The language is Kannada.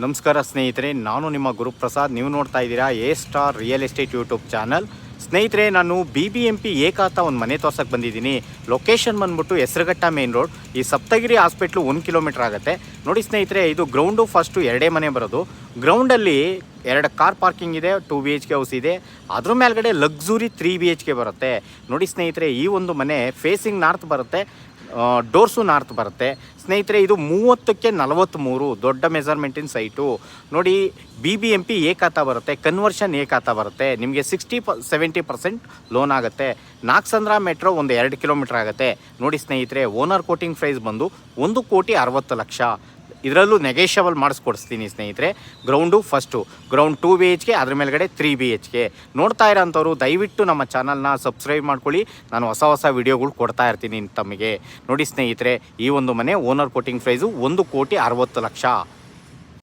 ನಮಸ್ಕಾರ ಸ್ನೇಹಿತರೆ, ನಾನು ನಿಮ್ಮ ಗುರುಪ್ರಸಾದ್. ನೀವು ನೋಡ್ತಾ ಇದ್ದೀರಾ A star real estate YouTube channel. ಸ್ನೇಹಿತರೆ, ನಾನು BBMP ಏಕಾತ ಒಂದು ಮನೆ ತೋರ್ಸಕ್ಕೆ ಬಂದಿದ್ದೀನಿ. ಲೊಕೇಶನ್ ಬಂದ್ಬಿಟ್ಟು ಹೆಸರುಘಟ್ಟ ಮೇನ್ ರೋಡ್. ಈ ಸಪ್ತಗಿರಿ ಹಾಸ್ಪಿಟ್ಲು 1 ಕಿಲೋಮೀಟರ್ ಆಗುತ್ತೆ. ನೋಡಿ ಸ್ನೇಹಿತರೆ, ಇದು ಗ್ರೌಂಡು ಫಸ್ಟು ಎರಡೇ ಮನೆ ಬರೋದು. ಗ್ರೌಂಡಲ್ಲಿ 2 ಕಾರ್ ಪಾರ್ಕಿಂಗ್ ಇದೆ, 2 BHK ಹೌಸ್ ಇದೆ. ಅದ್ರ ಮೇಲ್ಗಡೆ ಲಕ್ಸುರಿ 3 BHK ಬರುತ್ತೆ. ನೋಡಿ ಸ್ನೇಹಿತರೆ, ಈ ಒಂದು ಮನೆ ಫೇಸಿಂಗ್ ನಾರ್ತ್ ಬರುತ್ತೆ, ಡೋರ್ಸು ನಾರ್ತ್ ಬರುತ್ತೆ. ಸ್ನೇಹಿತರೆ, ಇದು 30ಕ್ಕೆ 43 ದೊಡ್ಡ ಮೆಜರ್ಮೆಂಟಿನ ಸೈಟು. ನೋಡಿ, BBMP ಏಕಾತ ಬರುತ್ತೆ, ಕನ್ವರ್ಷನ್ ಏಕಾತ ಬರುತ್ತೆ. ನಿಮಗೆ 60-70% ಲೋನ್ ಆಗುತ್ತೆ. ನಾಗಸಂದ್ರ ಮೆಟ್ರೋ ಒಂದು 2 ಕಿಲೋಮೀಟರ್ ಆಗುತ್ತೆ. ನೋಡಿ ಸ್ನೇಹಿತರೆ, ಓನರ್ ಕೋಟಿಂಗ್ ಪ್ರೈಸ್ ಬಂದು 1,60,00,000. ಇದರಲ್ಲೂ ನೆಗೆಷಬಲ್ ಮಾಡಿಸ್ಕೊಡಿಸ್ತೀನಿ ಸ್ನೇಹಿತರೆ. ಗ್ರೌಂಡು ಫಸ್ಟು, ಗ್ರೌಂಡ್ 2 BHK, ಅದ್ರ ಮೇಲ್ಗಡೆ 3 BHK. ನೋಡ್ತಾ ಇರೋಂಥವ್ರು ದಯವಿಟ್ಟು ನಮ್ಮ ಚಾನಲ್ನ ಸಬ್ಸ್ಕ್ರೈಬ್ ಮಾಡ್ಕೊಳ್ಳಿ. ನಾನು ಹೊಸ ವಿಡಿಯೋಗಳು ಕೊಡ್ತಾ ಇರ್ತೀನಿ ತಮಗೆ. ನೋಡಿ ಸ್ನೇಹಿತರೆ, ಈ ಒಂದು ಮನೆ ಓನರ್ ಕೋಟಿಂಗ್ ಪ್ರೈಸು 1,60,00,000.